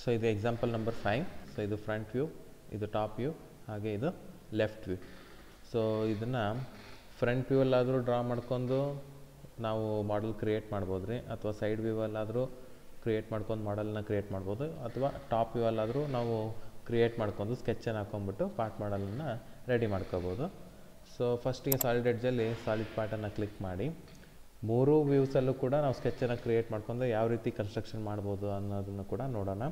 So ಇದು example number 5. So ಇದು front view, ಇದು ಟಾಪ್ ವ್ಯೂ, ಹಾಗೆ ಇದು ಲೆಫ್ಟ್ ವ್ಯೂ. ಸೊ ಇದನ್ನು ಫ್ರಂಟ್ ವ್ಯೂವಲ್ಲಾದರೂ ಡ್ರಾ ಮಾಡ್ಕೊಂಡು ನಾವು ಮಾಡಲ್ ಕ್ರಿಯೇಟ್ ಮಾಡ್ಬೋದು ರೀ, ಅಥವಾ ಸೈಡ್ ವ್ಯೂವಲ್ಲಾದರೂ ಕ್ರಿಯೇಟ್ ಮಾಡ್ಕೊಂಡು ಮಾಡಲ್ನ ಕ್ರಿಯೇಟ್ ಮಾಡ್ಬೋದು, ಅಥವಾ ಟಾಪ್ ವ್ಯೂವಲ್ಲಾದರೂ ನಾವು ಕ್ರಿಯೇಟ್ ಮಾಡ್ಕೊಂಡು ಸ್ಕೆಚನ್ನು ಹಾಕ್ಕೊಂಬಿಟ್ಟು ಪಾರ್ಟ್ ಮಾಡಲನ್ನು ರೆಡಿ ಮಾಡ್ಕೋಬೋದು. ಸೊ ಫಸ್ಟಿಗೆ ಸಾಲಿಡ್ ಎಡ್ಜಲ್ಲಿ ಸಾಲಿಡ್ ಪಾರ್ಟನ್ನು ಕ್ಲಿಕ್ ಮಾಡಿ ಮೂರು ವ್ಯೂಸಲ್ಲೂ ಕೂಡ ನಾವು ಸ್ಕೆಚನ್ನು ಕ್ರಿಯೇಟ್ ಮಾಡ್ಕೊಂಡು ಯಾವ ರೀತಿ ಕನ್ಸ್ಟ್ರಕ್ಷನ್ ಮಾಡ್ಬೋದು ಅನ್ನೋದನ್ನು ಕೂಡ ನೋಡೋಣ.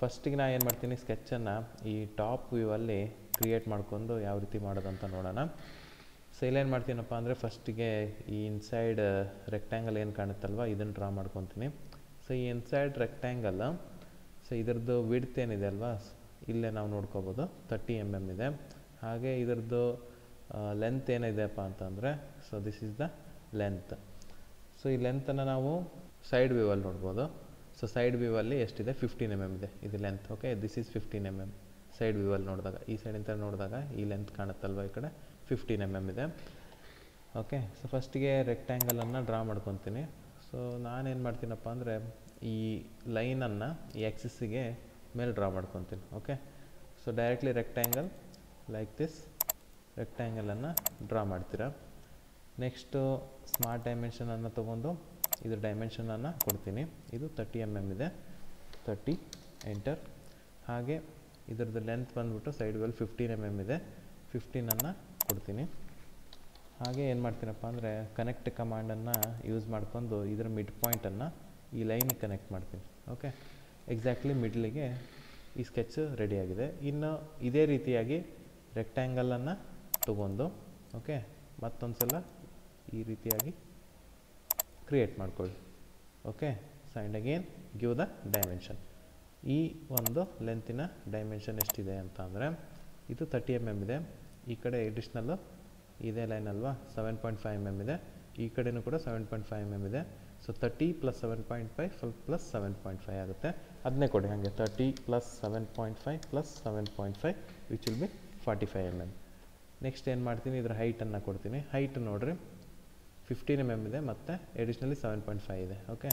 ಫಸ್ಟಿಗೆ ನಾನು ಏನು ಮಾಡ್ತೀನಿ, ಸ್ಕೆಚನ್ನು ಈ ಟಾಪ್ ವ್ಯೂವಲ್ಲಿ ಕ್ರಿಯೇಟ್ ಮಾಡ್ಕೊಂಡು ಯಾವ ರೀತಿ ಮಾಡೋದಂತ ನೋಡೋಣ. ಸೊ ಇಲ್ಲೇನು ಮಾಡ್ತೀನಪ್ಪ ಅಂದರೆ ಫಸ್ಟಿಗೆ ಈ ಇನ್ಸೈಡ್ ರೆಕ್ಟ್ಯಾಂಗಲ್ ಏನು ಕಾಣುತ್ತಲ್ವ ಇದನ್ನು ಡ್ರಾ ಮಾಡ್ಕೊತೀನಿ. ಸೊ ಈ ಇನ್ಸೈಡ್ ರೆಕ್ಟ್ಯಾಂಗಲ್, ಸೊ ಇದರದ್ದು ವಿಡ್ತ್ ಏನಿದೆ ಅಲ್ವಾ, ಇಲ್ಲೇ ನಾವು ನೋಡ್ಕೋಬೋದು 30 mm ಇದೆ. ಹಾಗೆ ಇದರದ್ದು ಲೆಂತ್ ಏನಿದೆಯಪ್ಪ ಅಂತಂದರೆ, so this is the length. So ಈ ಲೆಂತನ್ನು ನಾವು ಸೈಡ್ ವ್ಯೂವಲ್ಲಿ ನೋಡ್ಬೋದು. ಸೊ ಸೈಡ್ ವ್ಯೂವಲ್ಲಿ ಎಷ್ಟಿದೆ, 15 mm ಇದೆ ಇದು length. Okay, this is 15 mm. Side ವ್ಯೂವಲ್ಲಿ ನೋಡಿದಾಗ, ಈ ಸೈಡಿಂದ ನೋಡಿದಾಗ ಈ ಲೆಂತ್ ಕಾಣುತ್ತಲ್ವ, ಈ ಕಡೆ 15 mm ಇದೆ. ಓಕೆ, ಸೊ ಫಸ್ಟಿಗೆ ರೆಕ್ಟ್ಯಾಂಗಲನ್ನು ಡ್ರಾ ಮಾಡ್ಕೊತೀನಿ. ಸೊ ನಾನೇನು ಮಾಡ್ತೀನಪ್ಪ ಅಂದರೆ ಈ ಲೈನನ್ನು ಈ ಆ್ಯಕ್ಸಿಸ್ಸಿಗೆ ಮೇಲೆ ಡ್ರಾ ಮಾಡ್ಕೊತೀನಿ. Okay, so directly rectangle like this ರೆಕ್ಟ್ಯಾಂಗಲನ್ನು ಡ್ರಾ ಮಾಡ್ತೀರಾ. ನೆಕ್ಸ್ಟು ಸ್ಮಾರ್ಟ್ ಡೈಮೆನ್ಷನನ್ನು ತೊಗೊಂಡು ಇದು ಡೈಮೆನ್ಷನನ್ನು ಕೊಡ್ತೀನಿ. ಇದು 30 mm ಇದೆ, 30 ಎಂಟರ್. ಹಾಗೆ ಇದರದ್ದು ಲೆಂತ್ ಬಂದುಬಿಟ್ಟು ಸೈಡ್ ವ್ಯೂವಲ್ಲಿ 15 mm ಇದೆ, 15ಅನ್ನು ಕೊಡ್ತೀನಿ. ಹಾಗೆ ಏನು ಮಾಡ್ತೀನಪ್ಪ ಅಂದರೆ ಕನೆಕ್ಟ್ ಕಮಾಂಡನ್ನು ಯೂಸ್ ಮಾಡ್ಕೊಂಡು ಇದರ ಮಿಡ್ ಪಾಯಿಂಟನ್ನು ಈ ಲೈನಿಗೆ ಕನೆಕ್ಟ್ ಮಾಡ್ತೀನಿ. ಓಕೆ, ಎಕ್ಸಾಕ್ಟ್ಲಿ ಮಿಡ್ಲಿಗೆ ಈ ಸ್ಕೆಚ್ ರೆಡಿಯಾಗಿದೆ. ಇನ್ನು ಇದೇ ರೀತಿಯಾಗಿ ರೆಕ್ಟ್ಯಾಂಗಲನ್ನು ತೊಗೊಂಡು ಓಕೆ ಮತ್ತೊಂದು ಸಲ ಈ ರೀತಿಯಾಗಿ ಕ್ರಿಯೇಟ್ ಮಾಡ್ಕೊಳ್ಳಿ. Okay, so and again give the dimension. ಈ ಒಂದು ಲೆಂತಿನ ಡೈಮೆನ್ಷನ್ ಎಷ್ಟಿದೆ ಅಂತ ಅಂದರೆ ಇದು 30 mm ಇದೆ. ಈ ಕಡೆ ಎಡಿಷ್ನಲ್ಲು ಇದೇ ಲೈನ್ ಅಲ್ವಾ, 7.5 mm ಇದೆ. ಈ ಕಡೆಯೂ ಕೂಡ 7.5 mm ಇದೆ. ಸೊ 30 + 7.5 + 7.5 ಆಗುತ್ತೆ. ಅದನ್ನೇ ಕೊಡಿ ಹಾಗೆ, 30 + 7.5 + 7.5 which will be 45 mm. Next ಏನು ಮಾಡ್ತೀನಿ, ಇದರ ಹೈಟನ್ನು ಕೊಡ್ತೀನಿ. ಹೈಟ್ ನೋಡಿರಿ 15 mm ಇದೆ ಮತ್ತು ಎಡಿಷ್ನಲಿ 7.5 ಇದೆ. ಓಕೆ,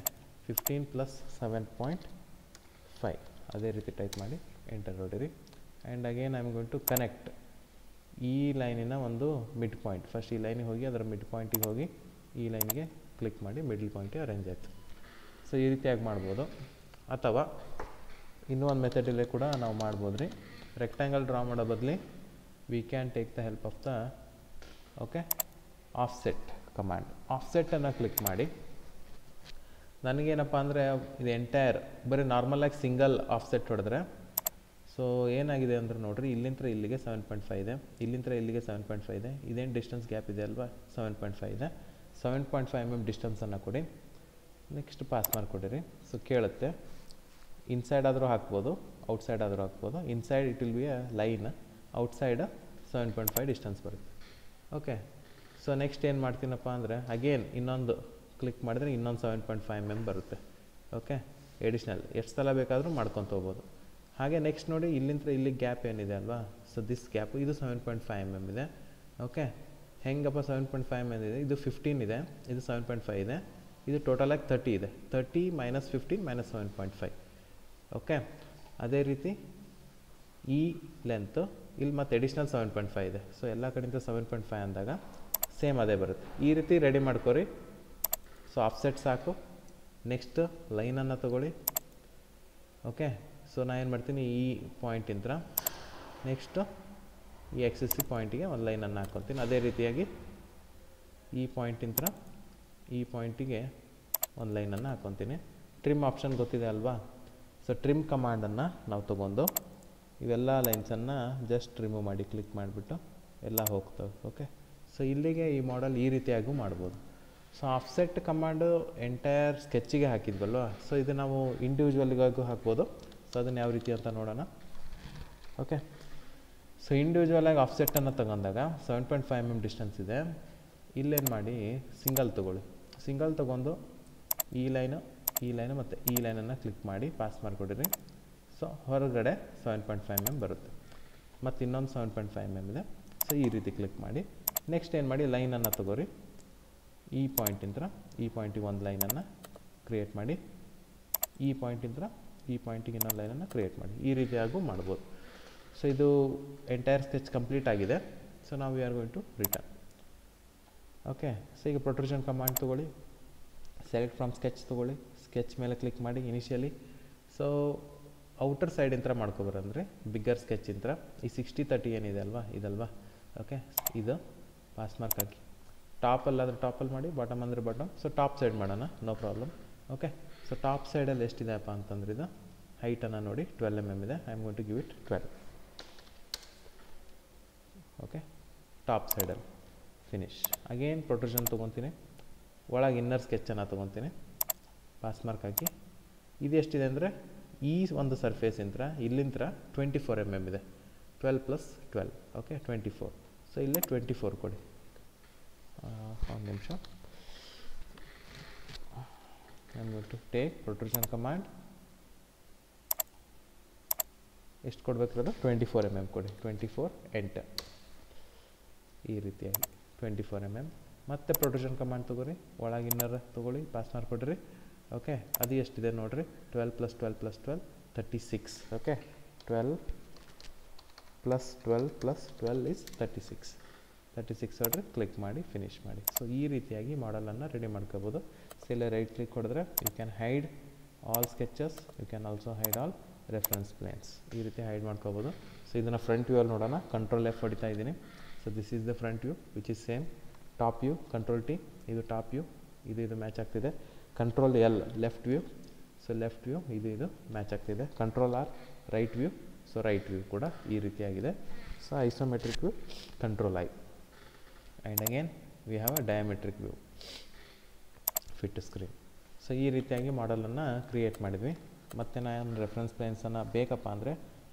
15 + 7.5 ಅದೇ ರೀತಿ ಟೈಪ್ ಮಾಡಿ ಎಂಟರ್ ಹೊಡಿರಿ. And again I am going to connect ಈ ಲೈನಿನ ಒಂದು ಮಿಡ್ ಪಾಯಿಂಟ್. ಫಸ್ಟ್ ಈ ಲೈನಿಗೆ ಹೋಗಿ ಅದರ ಮಿಡ್ ಪಾಯಿಂಟಿಗೆ ಹೋಗಿ ಈ ಲೈನಿಗೆ ಕ್ಲಿಕ್ ಮಾಡಿ ಮಿಡ್ಲ್ ಪಾಯಿಂಟಿಗೆ ಅರೇಂಜ್ ಆಯಿತು. ಸೊ ಈ ರೀತಿಯಾಗಿ ಮಾಡ್ಬೋದು. ಅಥವಾ ಇನ್ನೂ ಒಂದು ಮೆಥಡಲ್ಲೇ ಕೂಡ ನಾವು ಮಾಡ್ಬೋದು ರೀ. ರೆಕ್ಟ್ಯಾಂಗಲ್ ಡ್ರಾ ಮಾಡೋ ಬದಲಿ we can take the help of the okay offset command. ಆಫ್ಸೆಟನ್ನು ಕ್ಲಿಕ್ ಮಾಡಿ. ನನಗೇನಪ್ಪ ಅಂದರೆ ಇದು ಎಂಟೈರ್ ಬರೀ ನಾರ್ಮಲಾಗಿ ಸಿಂಗಲ್ ಆಫ್ಸೆಟ್ ಹೊಡೆದ್ರೆ ಸೊ ಏನಾಗಿದೆ ಅಂದರೆ ನೋಡಿರಿ, ಇಲ್ಲಿಂದ ಇಲ್ಲಿಗೆ 7.5 ಇದೆ, ಇಲ್ಲಿಂದ ಇಲ್ಲಿಗೆ 7.5 ಇದೆ. ಇದೇನು ಡಿಸ್ಟೆನ್ಸ್ ಗ್ಯಾಪ್ ಇದೆ ಅಲ್ವಾ, 7.5 ಇದೆ. 7.5 mm ಡಿಸ್ಟೆನ್ಸನ್ನು ಕೊಡಿ. ನೆಕ್ಸ್ಟ್ ಪಾಸ್ ಮಾಡಿಕೊಡಿರಿ. ಸೊ ಕೇಳುತ್ತೆ, ಇನ್ಸೈಡ್ ಆದರೂ ಹಾಕ್ಬೋದು, ಔಟ್ಸೈಡ್ ಆದರೂ ಹಾಕ್ಬೋದು. Inside it will be a line, outside 7.5 distance ಬರುತ್ತೆ. ಓಕೆ, ಸೊ ನೆಕ್ಸ್ಟ್ ಏನು ಮಾಡ್ತೀನಪ್ಪ ಅಂದರೆ ಅಗೇನ್ ಇನ್ನೊಂದು ಕ್ಲಿಕ್ ಮಾಡಿದ್ರೆ ಇನ್ನೊಂದು 7.5 mm ಬರುತ್ತೆ. ಓಕೆ, ಎಡಿಷ್ನಲ್ ಎಷ್ಟು ಸಲ ಬೇಕಾದರೂ ಮಾಡ್ಕೊತ ಹೋಗ್ಬೋದು. ಹಾಗೆ ನೆಕ್ಸ್ಟ್ ನೋಡಿ, ಇಲ್ಲಿಂದ ಇಲ್ಲಿ ಗ್ಯಾಪ್ ಏನಿದೆ ಅಲ್ವಾ, ಸೊ ದಿಸ್ ಗ್ಯಾಪು ಇದು 7.5 mm ಇದೆ. ಓಕೆ, ಹೆಂಗಪ್ಪ 7.5 mm ಇದೆ, ಇದು 15 ಇದೆ, ಇದು 7.5 ಇದೆ, ಇದು ಟೋಟಲಾಗಿ 30 ಇದೆ. 30 - 15 - 7.5. ಓಕೆ, ಅದೇ ರೀತಿ ಈ ಲೆಂತು ಇಲ್ಲಿ ಮತ್ತು ಎಡಿಷ್ನಲ್ 7.5 ಇದೆ. ಸೊ ಎಲ್ಲ ಕಡೆಯಿಂದ 7.5 ಅಂದಾಗ ಸೇಮ್ ಅದೇ ಬರುತ್ತೆ. ಈ ರೀತಿ ರೆಡಿ ಮಾಡ್ಕೊರಿ. ಸೊ ಆಫ್ಸೆಟ್ ಸಾಕು. ನೆಕ್ಸ್ಟ್ ಲೈನನ್ನು ತೊಗೊಳ್ಳಿ. ಓಕೆ, ಸೊ ನಾನು ಏನು ಮಾಡ್ತೀನಿ, ಈ ಪಾಯಿಂಟಿಂದ ನೆಕ್ಸ್ಟು ಈ ಎಕ್ಸಿಸ್ ಪಾಯಿಂಟಿಗೆ ಒಂದು ಲೈನನ್ನು ಹಾಕ್ಕೊತೀನಿ. ಅದೇ ರೀತಿಯಾಗಿ ಈ ಪಾಯಿಂಟಿಂದ ಈ ಪಾಯಿಂಟಿಗೆ ಒಂದು ಲೈನನ್ನು ಹಾಕ್ಕೊತೀನಿ. ಟ್ರಿಮ್ ಆಪ್ಷನ್ ಗೊತ್ತಿದೆ ಅಲ್ವಾ, ಸೊ ಟ್ರಿಮ್ ಕಮಾಂಡನ್ನು ನಾವು ತೊಗೊಂಡು ಇವೆಲ್ಲ ಲೈನ್ಸನ್ನು ಜಸ್ಟ್ ರಿಮೂವ್ ಮಾಡಿ ಕ್ಲಿಕ್ ಮಾಡಿಬಿಟ್ಟು ಎಲ್ಲ ಹೋಗ್ತವೆ. ಓಕೆ, ಸೊ ಇಲ್ಲಿಗೆ ಈ ಮಾಡೆಲ್ ಈ ರೀತಿಯಾಗೂ ಮಾಡ್ಬೋದು. ಸೊ ಆಫ್ಸೆಟ್ ಕಮಾಂಡು ಎಂಟೈರ್ ಸ್ಕೆಚ್ಚಿಗೆ ಹಾಕಿದ್ವಲ್ವ, ಸೊ ಇದು ನಾವು ಇಂಡಿವಿಜುವಲ್ಗಾಗೂ ಹಾಕ್ಬೋದು. ಸೊ ಅದನ್ನು ಯಾವ ರೀತಿ ಅಂತ ನೋಡೋಣ. ಓಕೆ, ಸೊ ಇಂಡಿವಿಜುವಲಾಗಿ ಆಫ್ಸೆಟ್ಟನ್ನು ತಗೊಂಡಾಗ 7.5 mm ಡಿಸ್ಟೆನ್ಸ್ ಇದೆ. ಇಲ್ಲೇನು ಮಾಡಿ ಸಿಂಗಲ್ ತೊಗೊಳ್ಳಿ. ಸಿಂಗಲ್ ತೊಗೊಂಡು ಈ ಲೈನು ಮತ್ತು ಈ ಲೈನನ್ನು ಕ್ಲಿಕ್ ಮಾಡಿ ಪಾಸ್ ಮಾಡಿಕೊಡಿರಿ. ಸೊ ಹೊರಗಡೆ 7.5 mm ಬರುತ್ತೆ. ಮತ್ತು ಇನ್ನೊಂದು 7.5 mm ಇದೆ. ಸೊ ಈ ರೀತಿ ಕ್ಲಿಕ್ ಮಾಡಿ ನೆಕ್ಸ್ಟ್ ಏನು ಮಾಡಿ ಲೈನನ್ನು ತೊಗೊರಿ. ಈ ಪಾಯಿಂಟಿಂದ ಈ ಪಾಯಿಂಟಿಗೆ ಒಂದು ಲೈನನ್ನು ಕ್ರಿಯೇಟ್ ಮಾಡಿ, ಈ ಪಾಯಿಂಟಿಂದ ಈ ಪಾಯಿಂಟಿಗೆ ಇನ್ನೊಂದು ಲೈನನ್ನು ಕ್ರಿಯೇಟ್ ಮಾಡಿ. ಈ ರೀತಿಯಾಗೂ ಮಾಡ್ಬೋದು. ಸೊ ಇದು ಎಂಟೈರ್ ಸ್ಕೆಚ್ ಕಂಪ್ಲೀಟ್ ಆಗಿದೆ. ಸೊ ನಾವು we are going to return. Okay, so ಈಗ ಪ್ರೊಟ್ರೂಷನ್ ಕಮಾಂಡ್ ತೊಗೊಳ್ಳಿ, ಸೆಲೆಕ್ಟ್ ಫ್ರಮ್ ಸ್ಕೆಚ್ ತೊಗೊಳ್ಳಿ, ಸ್ಕೆಚ್ ಮೇಲೆ ಕ್ಲಿಕ್ ಮಾಡಿ ಇನಿಷಿಯಲಿ. ಸೊ ಔಟರ್ ಸೈಡ್ ಇಂತ್ರ ಮಾಡ್ಕೊಬರಂದರೆ ಬಿಗ್ಗರ್ ಸ್ಕೆಚ್ ಇಂತ್ರ ಈ 60-30 ಏನಿದೆ ಅಲ್ವಾ, ಇದಲ್ವಾ. ಓಕೆ, ಇದು ಪಾಸ್ ಮಾರ್ಕ್ ಹಾಕಿ ಟಾಪಲ್ಲಾದರೆ ಟಾಪಲ್ಲಿ ಮಾಡಿ, ಬಾಟಮ್ ಅಂದರೆ ಬಾಟಮ್. ಸೊ ಟಾಪ್ ಸೈಡ್ ಮಾಡೋಣ, no problem. Okay, so top ಸೈಡಲ್ಲಿ ಎಷ್ಟಿದೆಯಪ್ಪ ಅಂತಂದ್ರೆ ಇದು ಹೈಟನ್ನು ನೋಡಿ 12 mm ಇದೆ. I am going to give it 12. Okay, top ಸೈಡಲ್ಲಿ ಫಿನಿಶ್. ಅಗೇನ್ ಪ್ರೊಟ್ರೂಷನ್ ತೊಗೊತೀನಿ, ಒಳಗೆ ಇನ್ನರ್ ಸ್ಕೆಚ್ಚನ್ನು ತೊಗೊತೀನಿ, ಪಾಸ್ ಮಾರ್ಕ್ ಹಾಕಿ. ಇದು ಎಷ್ಟಿದೆ ಅಂದರೆ ಈ ಒಂದು ಸರ್ಫೇಸ್ ಇಂತ್ರ ಇಲ್ಲಿಂದ 24 mm ಇದೆ. 12 + 12, ಓಕೆ 24. ಸೊ ಇಲ್ಲೇ 24 ಕೊಡಿ. ಒಂದು ನಿಮಿಷ, I am going to take protrusion command. ಎಷ್ಟು ಕೊಡಬೇಕಿರೋದು 24 mm ಕೊಡಿ. 24 ಎಂಟರ್. ಈ ರೀತಿಯಾಗಿ 24 mm. ಮತ್ತೆ ಪ್ರೊಟ್ರೂಷನ್ ಕಮಾಂಡ್ ತೊಗೊರಿ, ಒಳಗೆ ಇನ್ನರ್ ತೊಗೊಳ್ಳಿ, ಪಾಸ್ ಮಾರ್ಕ್ ಕೊಡ್ರಿ. ಓಕೆ, ಅದು ಎಷ್ಟಿದೆ ನೋಡಿರಿ, 12 + 12 + 12 36. Okay, 12 + 12 + 12 is 36. 36 ಹೊಡ್ರಿ, ಕ್ಲಿಕ್ ಮಾಡಿ ಫಿನಿಶ್ ಮಾಡಿ. ಸೊ ಈ ರೀತಿಯಾಗಿ ಮಾಡಲನ್ನು ರೆಡಿ ಮಾಡ್ಕೋಬೋದು. ಸೊ ಇಲ್ಲೇ ರೈಟ್ ಕ್ಲಿಕ್ ಹೊಡೆದ್ರೆ you can hide all sketches, you can also hide all reference planes. ಈ ರೀತಿ ಹೈಡ್ ಮಾಡ್ಕೋಬೋದು. ಸೊ ಇದನ್ನು ಫ್ರಂಟ್ ವ್ಯೂ ಅಲ್ಲಿ ನೋಡೋಣ. ಕಂಟ್ರೋಲ್ F ಹೊಡಿತಾ ಇದ್ದೀನಿ. So this is the front view which is same. Top view control T, ಇದು top view, ಇದು ಮ್ಯಾಚ್ ಆಗ್ತಿದೆ. Control L left view, so left view ಇದು ಮ್ಯಾಚ್ ಆಗ್ತಿದೆ. Control R right view, so right view ಕೂಡ ಈ ರೀತಿಯಾಗಿದೆ. So isometric view control I, and again we have a diametric view fit screen. So ಈ ರೀತಿಯಾಗಿ ಮಾಡಲನ್ನು create ಮಾಡಿದ್ವಿ. ಮತ್ತು ನಾನು ರೆಫರೆನ್ಸ್ ಪ್ಲೇನ್ಸನ್ನು ಬೇಕಪ್ಪ ಅಂದರೆ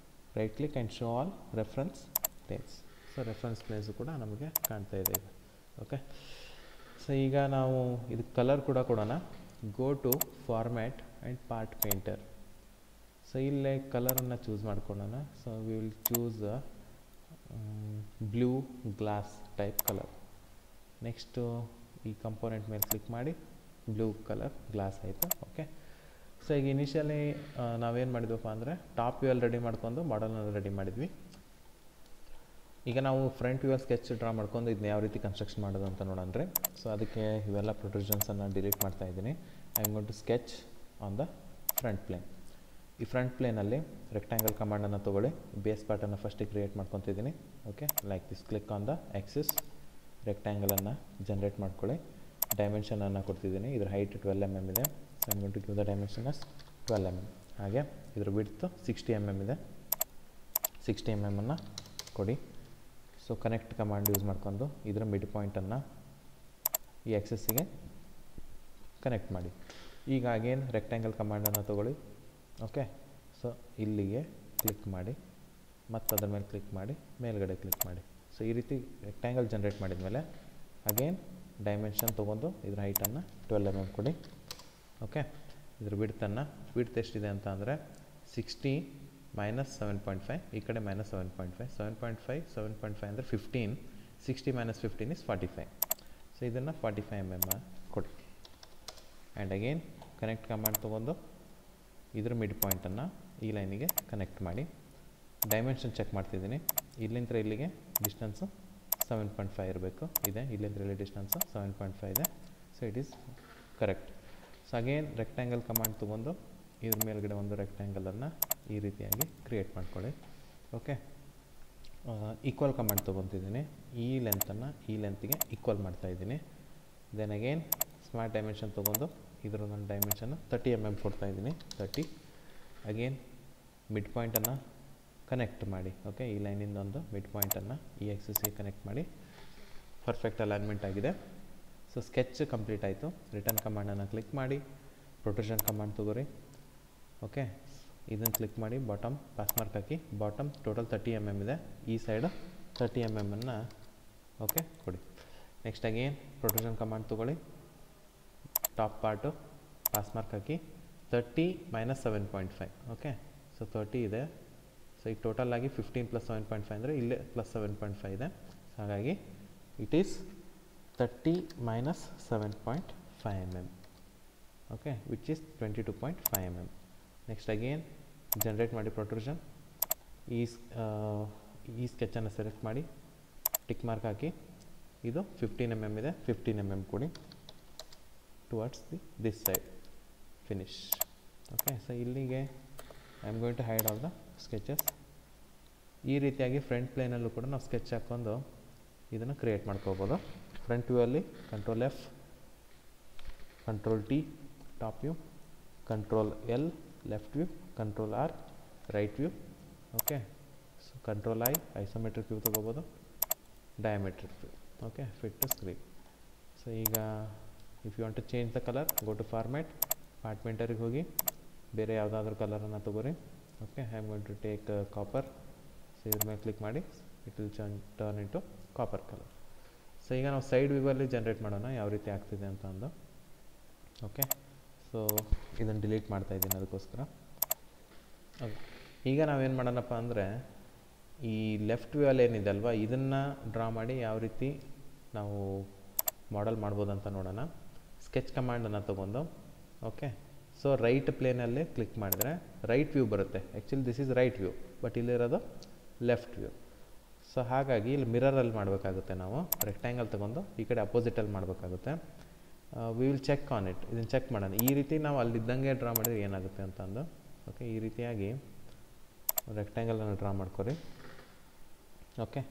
right click and show all reference planes. So reference planes ಕೂಡ ನಮಗೆ ಕಾಣ್ತಾ ಇದೆ ಈಗ. ಓಕೆ, ಸೊ ಈಗ ನಾವು ಇದು ಕಲರ್ ಕೂಡ ಕೊಡೋಣ. Go to format and part painter. So ಇಲ್ಲೇ ಕಲರನ್ನು ಚೂಸ್ ಮಾಡ್ಕೊಳ್ಳೋಣ. So we will choose blue glass type colour. Next ಈ ಕಂಪೋನೆಂಟ್ ಮೇಲೆ ಕ್ಲಿಕ್ ಮಾಡಿ, ಬ್ಲೂ ಕಲರ್ ಗ್ಲಾಸ್ ಆಯಿತು. ಓಕೆ, ಸೊ ಈಗ ಇನಿಷಿಯಲಿ ನಾವೇನು ಮಾಡಿದ್ವಪ್ಪ ಅಂದರೆ ಟಾಪ್ ವ್ಯೂ ಅಲ್ಲಿ ರೆಡಿ ಮಾಡ್ಕೊಂಡು ಮಾಡಲ್ನ ರೆಡಿ ಮಾಡಿದ್ವಿ. ಈಗ ನಾವು ಫ್ರಂಟ್ ವ್ಯೂ ಸ್ಕೆಚ್ ಡ್ರಾ ಮಾಡ್ಕೊಂಡು ಇದನ್ನ ಯಾವ ರೀತಿ ಕನ್ಸ್ಟ್ರಕ್ಷನ್ ಮಾಡೋದು ಅಂತ ನೋಡೋಣ. ಸೊ ಅದಕ್ಕೆ ಇವೆಲ್ಲ ಪ್ರೊಟ್ರೂಷನ್ಸನ್ನು ಡಿಲೀಟ್ ಮಾಡ್ತಾ ಇದ್ದೀನಿ. I am going to sketch on the front plane. ಈ ಫ್ರಂಟ್ ಪ್ಲೇನಲ್ಲಿ ರೆಕ್ಟ್ಯಾಂಗಲ್ ಕಮಾಂಡನ್ನು ತೊಗೊಳ್ಳಿ, ಬೇಸ್ ಪಾರ್ಟನ್ನು ಫಸ್ಟಿಗೆ ಕ್ರಿಯೇಟ್ ಮಾಡ್ಕೊತಿದ್ದೀನಿ. Okay, like this. Click on the axis, ರೆಕ್ಟ್ಯಾಂಗಲನ್ನು ಜನ್ರೇಟ್ ಮಾಡ್ಕೊಳ್ಳಿ. ಡೈಮೆನ್ಷನನ್ನು ಕೊಡ್ತಿದ್ದೀನಿ. ಇದ್ರ ಹೈಟ್ 12 mm ಇದೆ. So I am going to give the dimension as 12 mm. ಹಾಗೆ ಇದ್ರ ವಿಡ್ತ್ 60 mm ಇದೆ. 60 mm ಅನ್ನು ಕೊಡಿ. ಸೊ ಕನೆಕ್ಟ್ ಕಮಾಂಡ್ ಯೂಸ್ ಮಾಡ್ಕೊಂಡು ಇದರ ಮಿಡ್ ಪಾಯಿಂಟನ್ನು ಈ ಆಕ್ಸೆಸ್ಸಿಗೆ ಕನೆಕ್ಟ್ ಮಾಡಿ. ಈಗ ಅಗೇನ್ ರೆಕ್ಟ್ಯಾಂಗಲ್ ಕಮಾಂಡನ್ನು ತೊಗೊಳ್ಳಿ. ಓಕೆ, ಸೊ ಇಲ್ಲಿಗೆ ಕ್ಲಿಕ್ ಮಾಡಿ, ಮತ್ತು ಅದರ ಮೇಲೆ ಕ್ಲಿಕ್ ಮಾಡಿ, ಮೇಲ್ಗಡೆ ಕ್ಲಿಕ್ ಮಾಡಿ. ಸೊ ಈ ರೀತಿ ರೆಕ್ಟ್ಯಾಂಗಲ್ ಜನ್ರೇಟ್ ಮಾಡಿದ ಮೇಲೆ ಅಗೇನ್ ಡೈಮೆನ್ಷನ್ ತೊಗೊಂಡು ಇದ್ರ ಹೈಟನ್ನು 12 mm ಕೊಡಿ. ಓಕೆ, ಇದ್ರ ವಿಡ್ತ್ ಎಷ್ಟಿದೆ ಅಂತ ಅಂದರೆ 60 - 7.5, ಈ ಕಡೆ -7.5. 7.5 ಅಂದರೆ 15. 60 - 15 is 45. ಸೊ ಇದನ್ನು 45 mm ಕೊಡಿ. ಆ್ಯಂಡ್ ಅಗೇನ್ ಕನೆಕ್ಟ್ ಕಮಾಂಡ್ ತೊಗೊಂಡು ಇದ್ರ ಮಿಡ್ ಪಾಯಿಂಟನ್ನು ಈ ಲೈನಿಗೆ ಕನೆಕ್ಟ್ ಮಾಡಿ. ಡೈಮೆನ್ಷನ್ ಚೆಕ್ ಮಾಡ್ತಿದ್ದೀನಿ. ಇಲ್ಲಿಂದ ಇಲ್ಲಿಗೆ ಡಿಸ್ಟೆನ್ಸು 7.5 ಇರಬೇಕು. ಇದೆ, ಇಲ್ಲಿಂದ ಇಲ್ಲಿ ಡಿಸ್ಟೆನ್ಸು 7.5 ಇದೆ. So it is correct. So again rectangle command ತೊಗೊಂಡು ಇದ್ರ ಮೇಲ್ಗಡೆ ಒಂದು ರೆಕ್ಟ್ಯಾಂಗಲನ್ನು ಈ ರೀತಿಯಾಗಿ ಕ್ರಿಯೇಟ್ ಮಾಡ್ಕೊಳ್ಳಿ. ಓಕೆ, ಈಕ್ವಲ್ ಕಮಾಂಡ್ ತೊಗೊತಿದ್ದೀನಿ. ಈ ಲೆಂತನ್ನು ಈ ಲೆಂತಿಗೆ ಈಕ್ವಲ್ ಮಾಡ್ತಾಯಿದ್ದೀನಿ. ದೆನ್ ಅಗೇನ್ ಸ್ಮಾರ್ಟ್ ಡೈಮೆನ್ಷನ್ ತೊಗೊಂಡು ಇದರ ಒಂದು ಡೈಮೆನ್ಷನ್ನು 30 mm ಕೊಡ್ತಾಯಿದ್ದೀನಿ. 30. ಅಗೇನ್ ಮಿಡ್ ಪಾಯಿಂಟನ್ನು ಕನೆಕ್ಟ್ ಮಾಡಿ. ಓಕೆ, ಈ ಲೈನಿಂದ ಒಂದು ಮಿಡ್ ಪಾಯಿಂಟನ್ನು ಈ ಆಕ್ಸಿಸ್ಗೆ ಕನೆಕ್ಟ್ ಮಾಡಿ. ಪರ್ಫೆಕ್ಟ್ ಅಲೈನ್ಮೆಂಟ್ ಆಗಿದೆ. ಸೊ ಸ್ಕೆಚ್ ಕಂಪ್ಲೀಟ್ ಆಯಿತು. ರಿಟರ್ನ್ ಕಮಾಂಡನ್ನು ಕ್ಲಿಕ್ ಮಾಡಿ, ಪ್ರೊಟ್ರೂಷನ್ ಕಮಾಂಡ್ ತೊಗೊರಿ. ಓಕೆ, ಇದನ್ನು ಕ್ಲಿಕ್ ಮಾಡಿ, ಬಾಟಮ್ ಪಾಸ್ ಮಾರ್ಕ್ ಹಾಕಿ. ಬಾಟಮ್ ಟೋಟಲ್ 30 mm ಇದೆ. ಈ ಸೈಡು 30 mm ಅನ್ನು ಓಕೆ ಕೊಡಿ. ನೆಕ್ಸ್ಟ್ ಅಗೇನ್ ಪ್ರೊಟ್ರೂಷನ್ ಕಮಾಂಡ್ ತೊಗೊಳ್ಳಿ. ಟಾಪ್ ಪಾರ್ಟು ಪಾಸ್ ಮಾರ್ಕ್ ಹಾಕಿ. 30 - 7.5. ಓಕೆ, ಸೊ 30 ಇದೆ. ಸೊ ಈಗ ಟೋಟಲ್ ಆಗಿ 15 + 7.5 ಅಂದರೆ ಇಲ್ಲೇ +7.5 ಇದೆ. ಹಾಗಾಗಿ it is 30 - 7.5 mm. Okay, which is 22.5 mm. Next again generate ಮಾಡಿ ಪ್ರೊಟ್ರೂಷನ್. ಈ ಸ್ಕೆಚನ್ನು ಸೆಲೆಕ್ಟ್ ಮಾಡಿ ಟಿಕ್ ಮಾರ್ಕ್ ಹಾಕಿ, ಇದು 15 mm ಇದೆ, 15 mm ಕೊಡಿ towards this side. Finish. Okay, so ಇಲ್ಲಿಗೆ I am going to hide all the sketches. ಈ ರೀತಿಯಾಗಿ ಫ್ರಂಟ್ ಪ್ಲೇನಲ್ಲೂ ಕೂಡ ನಾವು ಸ್ಕೆಚ್ ಹಾಕ್ಕೊಂಡು ಇದನ್ನು ಕ್ರಿಯೇಟ್ ಮಾಡ್ಕೋಬೋದು. ಫ್ರಂಟ್ ವ್ಯೂ ಅಲ್ಲಿ control F, control T top view, control L left view, control R right view. Okay, so control I isometric view ತೊಗೋಬೋದು, diametric view. Okay, fit to screen. So ಈಗ if you want to change the colour, go to format, ಪಾರ್ಟ್ಮೆಂಟರಿಗೆ ಹೋಗಿ ಬೇರೆ ಯಾವುದಾದ್ರೂ ಕಲರನ್ನು ತೊಗೋರಿ. Okay, I am going to take copper. So ಇದ್ರ ಮೇಲೆ ಕ್ಲಿಕ್ ಮಾಡಿ, it will turn into copper colour. So ಈಗ ನಾವು ಸೈಡ್ ವ್ಯೂವಲ್ಲಿ ಜನ್ರೇಟ್ ಮಾಡೋಣ ಯಾವ ರೀತಿ ಆಗ್ತಿದೆ ಅಂತ ಅಂದು. ಓಕೆ, ಸೊ ಇದನ್ನು ಡಿಲೀಟ್ ಮಾಡ್ತಾ ಇದ್ದೀನಿ ಅದಕ್ಕೋಸ್ಕರ. ಓಕೆ, ಈಗ ನಾವೇನು ಮಾಡೋಣಪ್ಪ ಅಂದರೆ ಈ ಲೆಫ್ಟ್ ವ್ಯೂ ಅಲ್ಲಿ ಏನಿದೆ ಅಲ್ವಾ, ಇದನ್ನು ಡ್ರಾ ಮಾಡಿ ಯಾವ ರೀತಿ ನಾವು ಮಾಡೆಲ್ ಮಾಡ್ಬೋದು ಅಂತ ನೋಡೋಣ. ಸ್ಕೆಚ್ ಕಮಾಂಡನ್ನು ತೊಗೊಂಡು, ಓಕೆ, ಸೊ ರೈಟ್ ಪ್ಲೇನಲ್ಲಿ ಕ್ಲಿಕ್ ಮಾಡಿದರೆ ರೈಟ್ ವ್ಯೂ ಬರುತ್ತೆ. Actually this is right view, but ಇಲ್ಲಿರೋದು ಲೆಫ್ಟ್ ವ್ಯೂ. ಸೊ ಹಾಗಾಗಿ ಇಲ್ಲಿ ಮಿರರಲ್ಲಿ ಮಾಡಬೇಕಾಗುತ್ತೆ. ನಾವು ರೆಕ್ಟ್ಯಾಂಗಲ್ ತೊಗೊಂಡು ಈ ಕಡೆ ಅಪೋಸಿಟಲ್ಲಿ ಮಾಡಬೇಕಾಗುತ್ತೆ. We will check on it. ಇದನ್ನು ಚೆಕ್ ಮಾಡೋಣ. ಈ ರೀತಿ ನಾವು ಅಲ್ಲಿದ್ದಂಗೆ ಡ್ರಾ ಮಾಡಿದರೆ ಏನಾಗುತ್ತೆ ಅಂತ ಅಂದು. ಓಕೆ, ಈ ರೀತಿಯಾಗಿ ರೆಕ್ಟ್ಯಾಂಗಲನ್ನು ಡ್ರಾ ಮಾಡ್ಕೊರಿ. ಓಕೆ,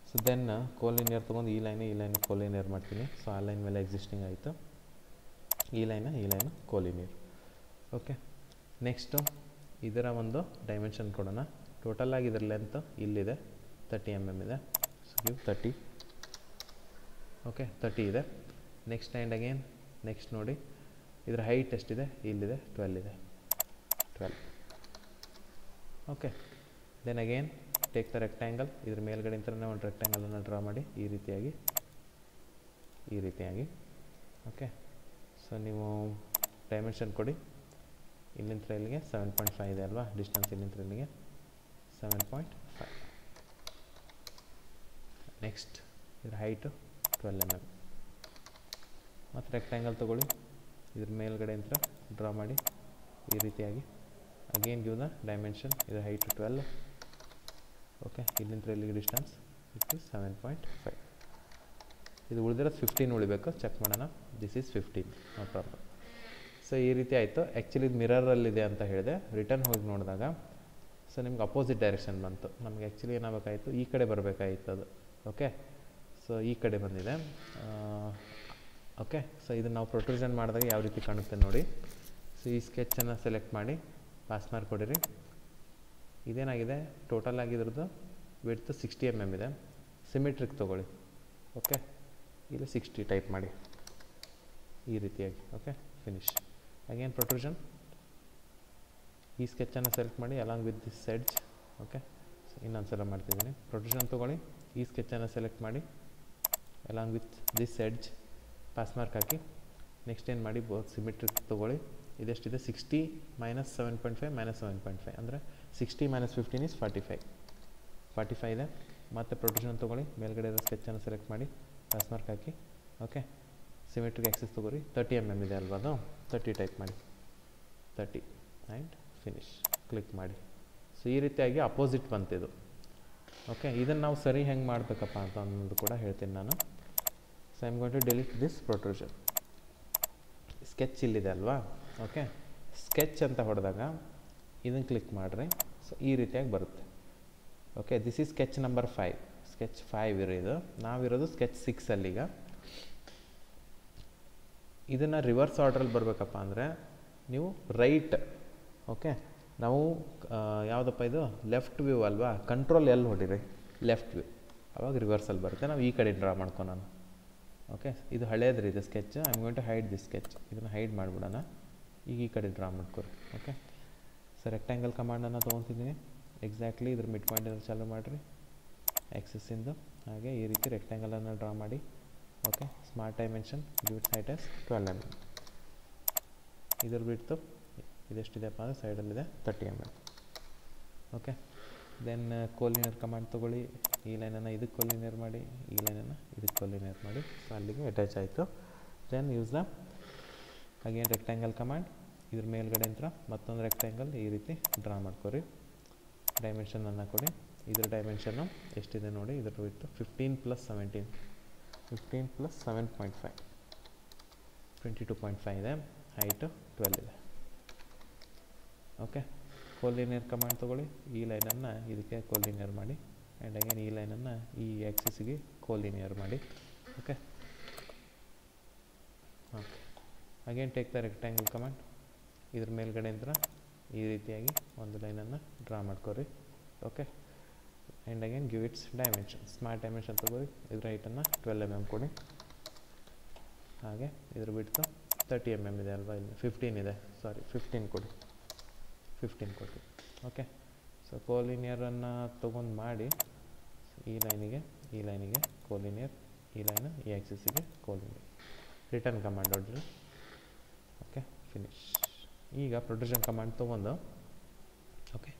ಸೊ ದೆನ್ ಕೋಲಿನಿಯರ್ ತೊಗೊಂಡು ಈ ಲೈನ್ ಕೋಲಿನಿಯರ್ ಮಾಡ್ತೀನಿ. ಸೊ ಆ ಲೈನ್ ಮೇಲೆ ಎಕ್ಸಿಸ್ಟಿಂಗ್ ಆಯಿತು, ಈ ಲೈನು ಕೋಲಿನಿಯರ್. ಓಕೆ, ನೆಕ್ಸ್ಟು ಇದರ ಒಂದು ಡೈಮೆನ್ಷನ್ ಕೊಡೋಣ. ಟೋಟಲಾಗಿ ಇದರ ಲೆಂತ್ ಇಲ್ಲಿದೆ 30 mm ಇದೆ. So give 30. ಓಕೆ, 30 ಇದೆ. ನೆಕ್ಸ್ಟ್ ಆ್ಯಂಡ್ ಅಗೇನ್ ನೆಕ್ಸ್ಟ್ ನೋಡಿ, ಇದರ ಹೈಟ್ ಎಷ್ಟಿದೆ, ಇಲ್ಲಿದೆ 12 ಇದೆ, 12. Okay, then again take the rectangle. ಇದ್ರ ಮೇಲ್ಗಡೆ ಇಂಥನೇ ಒಂದು ರೆಕ್ಟ್ಯಾಂಗಲನ್ನು ಡ್ರಾ ಮಾಡಿ ಈ ರೀತಿಯಾಗಿ. ಓಕೆ, ಸೊ ನೀವು ಡೈಮೆನ್ಷನ್ ಕೊಡಿ. ಇಲ್ಲಿಂದ ಇಲ್ಲಿಗೆ 7.5 ಇದೆ ಅಲ್ವಾ ಡಿಸ್ಟೆನ್ಸ್, ಇಲ್ಲಿಂದ ಇಲ್ಲಿಗೆ 7.5. ನೆಕ್ಸ್ಟ್ ಇದ್ರ ಹೈಟು 12 mm. ಮತ್ತು ರೆಕ್ಟ್ಯಾಂಗಲ್ ತೊಗೊಳ್ಳಿ, ಇದ್ರ ಮೇಲ್ಗಡೆ ಅಂತ ಡ್ರಾ ಮಾಡಿ ಈ ರೀತಿಯಾಗಿ. Again give the dimension. ಇದರ ಹೈಟು 12. ಓಕೆ, ಇಲ್ಲಿಂದ ಇಲ್ಲಿಗೆ ಡಿಸ್ಟೆನ್ಸ್ ಇಟ್ ಈಸ್ 7.5. ಇದು ಉಳಿದಿರೋದು 15 ಉಳಿಬೇಕು, ಚೆಕ್ ಮಾಡೋಣ. This is 15, no problem. So ಈ ರೀತಿ ಆಯಿತು. ಆ್ಯಕ್ಚುಲಿ ಇದು ಮಿರರಲ್ಲಿದೆ ಅಂತ ಹೇಳಿದೆ. ರಿಟರ್ನ್ ಹೋಗಿ ನೋಡಿದಾಗ ಸೊ ನಿಮ್ಗೆ ಅಪೋಸಿಟ್ ಡೈರೆಕ್ಷನ್ ಬಂತು. ನಮಗೆ ಆ್ಯಕ್ಚುಲಿ ಏನಾಗಬೇಕಾಯಿತು, ಈ ಕಡೆ ಬರಬೇಕಾಗಿತ್ತು ಅದು. ಓಕೆ, ಸೊ ಈ ಕಡೆ ಬಂದಿದೆ. ಓಕೆ, ಸೊ ಇದನ್ನು ನಾವು ಪ್ರೊಟ್ರೂಷನ್ ಮಾಡಿದಾಗ ಯಾವ ರೀತಿ ಕಾಣುತ್ತೆ ನೋಡಿ. ಸೊ ಈ ಸ್ಕೆಚನ್ನು ಸೆಲೆಕ್ಟ್ ಮಾಡಿ ಪಾಸ್ ಮಾರ್ಕ್ ಕೊಡಿರಿ. ಇದೇನಾಗಿದೆ, ಟೋಟಲ್ ಆಗಿದ್ರದ್ದು ವಿಡ್ತ್ 60 mm ಇದೆ. ಸಿಮೆಟ್ರಿಕ್ ತೊಗೊಳ್ಳಿ. ಓಕೆ, ಇಲ್ಲಿ 60 ಟೈಪ್ ಮಾಡಿ ಈ ರೀತಿಯಾಗಿ. Okay, finish. Again protrusion. ಈ ಸ್ಕೆಚನ್ನು ಸೆಲೆಕ್ಟ್ ಮಾಡಿ along with this edge. Okay, so ಇನ್ನೊಂದು ಸಲ ಮಾಡ್ತಿದ್ದೀನಿ. ಪ್ರೊಟ್ರೂಷನ್ ತೊಗೊಳ್ಳಿ, ಈ ಸ್ಕೆಚನ್ನು ಸೆಲೆಕ್ಟ್ ಮಾಡಿ along with this edge pass mark hockey. Next ಏನು ಮಾಡಿ, ಸಿಮೆಟ್ರಿಕ್ ತೊಗೊಳ್ಳಿ. ಇದೆಷ್ಟಿದೆ, 60 - 7.5 - 7.5 ಅಂದರೆ 60 - 15 is 45. 45 ಇದೆ. ಮತ್ತು ಪ್ರೊಟ್ರೂಷನ್ ತೊಗೊಳ್ಳಿ, ಮೇಲ್ಗಡೆ ಇರೋ ಸ್ಕೆಚನ್ನು ಸೆಲೆಕ್ಟ್ ಮಾಡಿ ಪಾಸ್ ಮಾರ್ಕ್ ಹಾಕಿ. ಓಕೆ, ಸಿಮೆಟ್ರಿಕ್ ಆಕ್ಸಿಸ್ ತೊಗೊಳ್ಳಿ. 30 mm ಇದೆ ಅಲ್ವಾ, ಅದು 30 ಟೈಪ್ ಮಾಡಿ, 30 ಆ್ಯಂಡ್ ಫಿನಿಶ್. ಕ್ಲಿಕ್ ಮಾಡಿ. ಸೊ ಈ ರೀತಿಯಾಗಿ ಅಪೋಸಿಟ್ ಬಂತಿದ್ದು. ಓಕೆ, ಇದನ್ನು ನಾವು ಸರಿ ಹೆಂಗೆ ಮಾಡಬೇಕಪ್ಪ ಅಂತ ಅನ್ನೋದು ಕೂಡ ಹೇಳ್ತೀನಿ ನಾನು. So I am going to delete this protrusion. Sketch ಇಲ್ಲಿದೆ ಅಲ್ವಾ. ಓಕೆ, ಸ್ಕೆಚ್ ಅಂತ ಹೊಡೆದಾಗ ಇದನ್ನು ಕ್ಲಿಕ್ ಮಾಡಿರಿ. ಸೊ ಈ ರೀತಿಯಾಗಿ ಬರುತ್ತೆ. Okay, this is sketch number 5. Sketch 5 ಇರೋದು. ನಾವಿರೋದು ಸ್ಕೆಚ್ 6 ಈಗ. ಇದನ್ನು ರಿವರ್ಸ್ ಆರ್ಡ್ರಲ್ಲಿ ಬರಬೇಕಪ್ಪ ಅಂದರೆ ನೀವು ರೈಟ್. ಓಕೆ, ನಾವು ಯಾವುದಪ್ಪ ಇದು ಲೆಫ್ಟ್ ವ್ಯೂ ಅಲ್ವಾ, ಕಂಟ್ರೋಲ್ L ಹೊಡಿರಿ, ಲೆಫ್ಟ್ ವ್ಯೂ. ಆವಾಗ ರಿವರ್ಸಲ್ಲಿ ಬರುತ್ತೆ. ನಾವು ಈ ಕಡೆ ಡ್ರಾ ಮಾಡ್ಕೊಳೋಣ. ಓಕೆ, ಇದು ಹಳೇದ್ರಿ ಇದು sketch. I am going to hide this sketch. ಇದನ್ನು ಹೈಡ್ ಮಾಡಿಬಿಡೋಣ. ಈಗ ಈ ಕಡೆ ಡ್ರಾ ಮಾಡ್ಕೊರಿ. ಓಕೆ, ಸೊ ರೆಕ್ಟ್ಯಾಂಗಲ್ ಕಮಾಂಡನ್ನು ತೊಗೊತಿದ್ದೀನಿ. ಎಕ್ಸಾಕ್ಟ್ಲಿ ಇದ್ರ ಮಿಡ್ ಪಾಯಿಂಟನ್ನು ಚಾಲೂ ಮಾಡಿರಿ ಆ್ಯಕ್ಸಿಸ್ಸಿಂದು. ಹಾಗೆ ಈ ರೀತಿ ರೆಕ್ಟ್ಯಾಂಗಲನ್ನು ಡ್ರಾ ಮಾಡಿ. Okay, smart dimension, give it height as 12 mm. ಇದ್ರ ಬಿಡ್ತು ಇದೆಷ್ಟಿದೆಪ್ಪ ಅಂದರೆ ಸೈಡಲ್ಲಿದೆ 30 mm. Okay, then collinear command ತೊಗೊಳ್ಳಿ. ಈ ಲೈನನ್ನು ಇದಕ್ಕೆ ಕೋಲಿನಿಯರ್ ಮಾಡಿ, ಈ ಲೈನನ್ನು ಇದಕ್ಕೆ ಕೋಲಿನಿಯರ್ ಮಾಡಿ. ಸೊ ಅಲ್ಲಿಗೆ ಅಟ್ಯಾಚ್ ಆಯಿತು. Then use the again rectangle command. ಇದ್ರ ಮೇಲ್ಗಡೆ ಅಂತ ಮತ್ತೊಂದು ರೆಕ್ಟ್ಯಾಂಗಲ್ ಈ ರೀತಿ ಡ್ರಾ ಮಾಡ್ಕೊರಿ. ಡೈಮೆನ್ಷನನ್ನು ಕೊಡಿ. ಇದ್ರ ಡೈಮೆನ್ಷನ್ನು ಎಷ್ಟಿದೆ ನೋಡಿ, ಇದ್ರ ವಿಡ್ತ್ 15 + 17, 15 + 7.5, 22.5 ಇದೆ. ಹೈಟು 12 ಇದೆ. ಓಕೆ, ಕೋಲಿನಿಯರ್ ಕಮಾಂಡ್ ತೊಗೊಳ್ಳಿ. ಈ ಲೈನನ್ನು ಇದಕ್ಕೆ ಕೋಲಿನಿಯರ್ ಮಾಡಿ, ಆ್ಯಂಡ್ ಅಗೇನ್ ಈ ಲೈನನ್ನು ಈ ಆ್ಯಕ್ಸಿಸ್ಗೆ ಕೋಲಿನಿಯರ್ ಮಾಡಿ. Okay okay, again take the rectangle command. ಇದ್ರ ಮೇಲ್ಗಡೆ ಅಂತ ಈ ರೀತಿಯಾಗಿ ಒಂದು ಲೈನನ್ನು ಡ್ರಾ ಮಾಡ್ಕೊರಿ. Okay, and again give its dimension. Smart dimension ತೊಗೊಳ್ಳಿ. ಇದ್ರ ಹೈಟನ್ನು 12 mm ಕೊಡಿ. ಹಾಗೆ ಇದ್ರ ಬಿಡ್ತು 30 mm ಇದೆ ಅಲ್ವಾ, ಇಲ್ಲಿ 15 ಇದೆ, ಸಾರಿ 15 ಕೊಡಿ, 15 ಕೊಡಿ. ಓಕೆ, ಸೊ ಕೋಲಿನಿಯರನ್ನು ತೊಗೊಂಡು ಮಾಡಿ ಈ ಲೈನಿಗೆ ಕೋಲಿನಿಯರ್, ಈ ಲೈನು ಈ ಆ್ಯಕ್ಸಿಸ್ಸಿಗೆ ಕೋಲಿನಿಯರ್. ರಿಟರ್ನ್ ಕಮಾಂಡ್ ಹೊಡ್ರಿ. Okay, finish. ಈಗ ಪ್ರೊಟ್ರೂಷನ್ ಕಮಾಂಡ್ ತೊಗೊಂಡು ಓಕೆ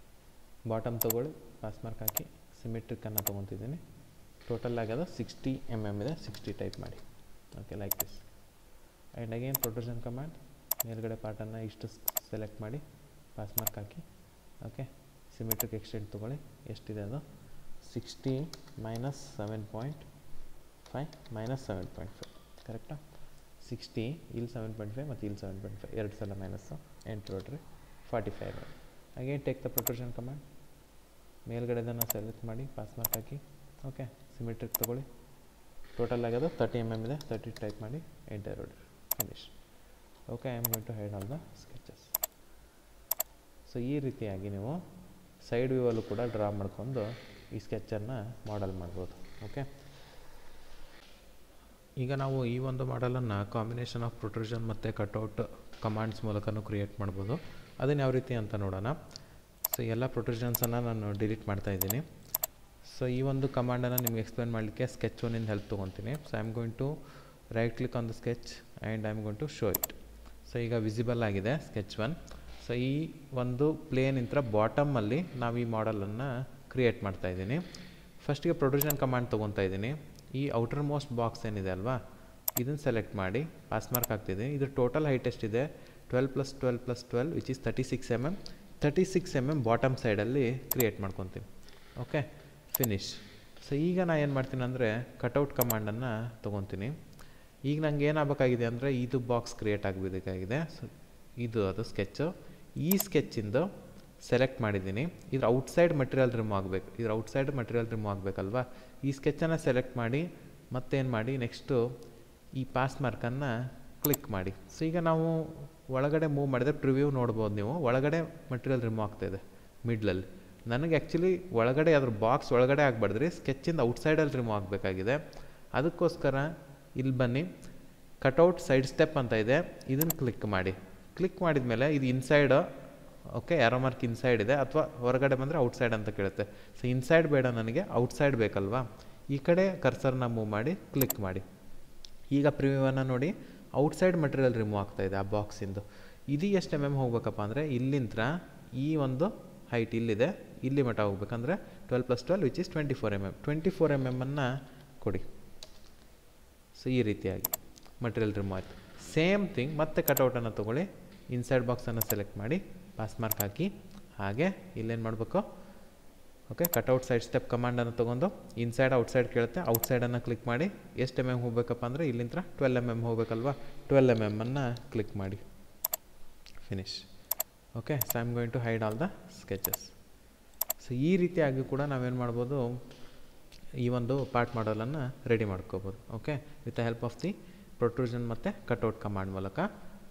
ಬಾಟಮ್ ತೊಗೊಳ್ಳಿ, ಪಾಸ್ ಮಾರ್ಕ್ ಹಾಕಿ ಸಿಮೆಟ್ರಿಕನ್ನು ತೊಗೊತಿದ್ದೀನಿ. ಟೋಟಲ್ ಆಗೋದು 60 mm ಇದೆ, 60 ಟೈಪ್ ಮಾಡಿ. Okay, like this. And again protrusion command, ಮೇಲ್ಗಡೆ ಪಾರ್ಟನ್ನು ಇಷ್ಟು ಸೆಲೆಕ್ಟ್ ಮಾಡಿ ಪಾಸ್ ಮಾರ್ಕ್ ಹಾಕಿ. ಓಕೆ, ಸಿಮೆಟ್ರಿಕ್ ಎಕ್ಸ್ಟೆಂಡ್ ತೊಗೊಳ್ಳಿ. ಎಷ್ಟಿದೆ ಅದು 60 - 7.5 - 7.5 ಕರೆಕ್ಟಾ? 60 ಇಲ್ಲಿ 7.5 ಮತ್ತು ಇಲ್ಲಿ 7.5 ಎರಡು ಸಲ ಮೈನಸ್ಸು. ಎಂಟರ್ ಹೊಡ್ರಿ. 45 mm. Again take the protrusion command. ಮೇಲ್ಗಡೆದನ್ನು ಸೆಲೆಕ್ಟ್ ಮಾಡಿ ಪಾಸ್ ಮಾರ್ಕ್ ಹಾಕಿ. ಓಕೆ, ಸಿಮೆಟ್ರಿಕ್ ತೊಗೊಳ್ಳಿ. ಟೋಟಲ್ ಆಗೋದು 30 mm ಇದೆ, 30 ಟೈಪ್ ಮಾಡಿ ಎಂಟರ್ ಹೊಡ್ರಿ. Finish. Okay, I am going to hide all the sketches. So ಈ ರೀತಿಯಾಗಿ ನೀವು ಸೈಡ್ ವ್ಯೂವಲ್ಲೂ ಕೂಡ ಡ್ರಾ ಮಾಡ್ಕೊಂಡು ಈ ಸ್ಕೆಚನ್ನು ಮಾಡೆಲ್ ಮಾಡ್ಬೋದು. ಓಕೆ, ಈಗ ನಾವು ಈ ಒಂದು ಮಾಡೆಲನ್ನು ಕಾಂಬಿನೇಷನ್ ಆಫ್ ಪ್ರೊಟ್ರೂಷನ್ ಮತ್ತು ಕಟ್ಔಟ್ ಕಮಾಂಡ್ಸ್ ಮೂಲಕನೂ ಕ್ರಿಯೇಟ್ ಮಾಡ್ಬೋದು. ಅದನ್ನು ಯಾವ ರೀತಿ ಅಂತ ನೋಡೋಣ. ಸೊ ಎಲ್ಲ ಪ್ರೊಟ್ರೂಷನ್ಸನ್ನು ನಾನು ಡಿಲೀಟ್ ಮಾಡ್ತಾಯಿದ್ದೀನಿ. ಸೊ ಈ ಒಂದು ಕಮಾಂಡನ್ನು ನಿಮ್ಗೆ ಎಕ್ಸ್ಪ್ಲೇನ್ ಮಾಡಲಿಕ್ಕೆ ಸ್ಕೆಚ್ ಒನ್ನಿಂದ ಹೆಲ್ಪ್ ತೊಗೊತೀನಿ. So I am going to right click on the sketch and I am going to show it. So ಈಗ ವಿಸಿಬಲ್ ಆಗಿದೆ ಸ್ಕೆಚ್ 1. ಸೊ ಈ ಒಂದು ಪ್ಲೇನ್ ಇಂತ್ರ ಬಾಟಮಲ್ಲಿ ನಾವು ಈ ಮಾಡೆಲನ್ನು ಕ್ರಿಯೇಟ್ ಮಾಡ್ತಾಯಿದ್ದೀನಿ. ಫಸ್ಟಿಗೆ ಪ್ರೊಟ್ರೂಷನ್ ಕಮಾಂಡ್ ತೊಗೊತಾ ಇದ್ದೀನಿ. ಈ ಔಟರ್ ಮೋಸ್ಟ್ ಬಾಕ್ಸ್ ಏನಿದೆ ಅಲ್ವಾ, ಇದನ್ನು ಸೆಲೆಕ್ಟ್ ಮಾಡಿ ಪಾಸ್ ಮಾರ್ಕ್ ಹಾಕ್ತಿದ್ದೀನಿ. ಇದ್ರ ಟೋಟಲ್ ಹೈಟ್ ಎಷ್ಟಿದೆ 12 + 12 + 12 which is 36 mm. 36 mm bottom ಸೈಡಲ್ಲಿ ಕ್ರಿಯೇಟ್ ಮಾಡ್ಕೊತೀನಿ. Okay, finish. ಸೊ ಈಗ ನಾನು ಏನು ಮಾಡ್ತೀನಿ ಅಂದರೆ ಕಟ್ಔಟ್ ಕಮಾಂಡನ್ನು ತೊಗೊತೀನಿ. ಈಗ ನಂಗೆ ಏನಾಗಬೇಕಾಗಿದೆ ಅಂದರೆ ಇದು ಬಾಕ್ಸ್ ಕ್ರಿಯೇಟ್ ಆಗಬೇಕಾಗಿದೆ. ಸೊ ಇದು ಅದು ಸ್ಕೆಚ್ಚು. ಈ ಸ್ಕೆಚ್ಚಿಂದು ಸೆಲೆಕ್ಟ್ ಮಾಡಿದ್ದೀನಿ. ಇದ್ರ ಔಟ್ಸೈಡ್ ಮಟೀರಿಯಲ್ ರಿಮೂವ್ ಆಗಬೇಕು. ಇದ್ರ ಔಟ್ಸೈಡ್ ಮಟೀರಿಯಲ್ ರಿಮೂವ್ ಆಗಬೇಕಲ್ವಾ. ಈ ಸ್ಕೆಚ್ಚನ್ನು ಸೆಲೆಕ್ಟ್ ಮಾಡಿ ಮತ್ತೇನು ಮಾಡಿ ನೆಕ್ಸ್ಟು ಈ ಪಾಸ್ ಮಾರ್ಕನ್ನು ಕ್ಲಿಕ್ ಮಾಡಿ. ಸೊ ಈಗ ನಾವು ಒಳಗಡೆ ಮೂವ್ ಮಾಡಿದರೆ ಪ್ರಿವ್ಯೂ ನೋಡ್ಬೋದು ನೀವು. ಒಳಗಡೆ ಮಟೀರಿಯಲ್ ರಿಮೂವ್ ಆಗ್ತಾಯಿದೆ ಮಿಡ್ಲಲ್ಲಿ. ನನಗೆ ಆ್ಯಕ್ಚುಲಿ ಒಳಗಡೆ ಅದ್ರ ಬಾಕ್ಸ್ ಒಳಗಡೆ ಆಗಬಾರ್ದ್ರಿ, ಸ್ಕೆಚ್ಚಿಂದ ಔಟ್ಸೈಡಲ್ಲಿ ರಿಮೂವ್ ಆಗಬೇಕಾಗಿದೆ. ಅದಕ್ಕೋಸ್ಕರ ಇಲ್ಲಿ ಬನ್ನಿ, ಕಟ್ಔಟ್ ಸೈಡ್ ಸ್ಟೆಪ್ ಅಂತ ಇದೆ, ಇದನ್ನು ಕ್ಲಿಕ್ ಮಾಡಿ. ಕ್ಲಿಕ್ ಮಾಡಿದ ಮೇಲೆ ಇದು ಇನ್ಸೈಡ್, ಓಕೆ, ಯಾರೋ ಮಾರ್ಕ್ ಇನ್ಸೈಡ್ ಇದೆ, ಅಥವಾ ಹೊರಗಡೆ ಬಂದರೆ ಔಟ್ಸೈಡ್ ಅಂತ ಕೇಳುತ್ತೆ. ಸೊ ಇನ್ಸೈಡ್ ಬೇಡ, ನನಗೆ ಔಟ್ಸೈಡ್ ಬೇಕಲ್ವಾ. ಈ ಕಡೆ ಕರ್ಸರ್ನ ಮೂವ್ ಮಾಡಿ ಕ್ಲಿಕ್ ಮಾಡಿ. ಈಗ ಪ್ರಿವ್ಯೂವನ್ನು ನೋಡಿ, ಔಟ್ಸೈಡ್ ಮಟೀರಿಯಲ್ ರಿಮೂವ್ ಆಗ್ತಾಯಿದೆ ಆ ಬಾಕ್ಸಿಂದು. ಇದು ಎಷ್ಟು mm ಹೋಗ್ಬೇಕಪ್ಪ ಅಂದರೆ ಇಲ್ಲಿಂದ ಈ ಒಂದು ಹೈಟ್ ಇಲ್ಲಿದೆ, ಇಲ್ಲಿ ಮಟ್ಟ ಹೋಗ್ಬೇಕಂದ್ರೆ 12 + 12 ವಿಚ್ ಈಸ್ 24 mm. 24 mm ಕೊಡಿ. ಸೊ ಈ ರೀತಿಯಾಗಿ ಮಟೀರಿಯಲ್ ರಿಮೂವ್ ಆಯಿತು. ಸೇಮ್ ಥಿಂಗ್ ಮತ್ತೆ ಕಟ್ಔಟನ್ನು ತೊಗೊಳ್ಳಿ. ಇನ್ಸೈಡ್ ಬಾಕ್ಸನ್ನು ಸೆಲೆಕ್ಟ್ ಮಾಡಿ ಪಾಸ್ ಮಾರ್ಕ್ ಹಾಕಿ. ಹಾಗೆ ಇಲ್ಲೇನು ಮಾಡಬೇಕು, ಓಕೆ, ಕಟ್ಔಟ್ ಸೈಡ್ ಸ್ಟೆಪ್ ಕಮಾಂಡನ್ನು ತೊಗೊಂಡು ಇನ್ಸೈಡ್ ಔಟ್ಸೈಡ್ ಕೇಳುತ್ತೆ, ಔಟ್ಸೈಡನ್ನು ಕ್ಲಿಕ್ ಮಾಡಿ. ಎಷ್ಟು mm ಹೋಗ್ಬೇಕಪ್ಪ ಅಂದರೆ ಇಲ್ಲಿಂದ 12 mm ಹೋಗ್ಬೇಕಲ್ವಾ. 12 mm ಕ್ಲಿಕ್ ಮಾಡಿ. Finish. Okay, so I am going to hide all the sketches. So ಈ ರೀತಿಯಾಗಿ ಕೂಡ ನಾವೇನು ಮಾಡ್ಬೋದು, ಈ ಒಂದು ಪಾರ್ಟ್ ಮಾಡಲನ್ನು ರೆಡಿ ಮಾಡ್ಕೋಬೋದು. Okay, with the help of the protrusion ಮತ್ತು ಕಟ್ಔಟ್ ಕಮಾಂಡ್ ಮೂಲಕ.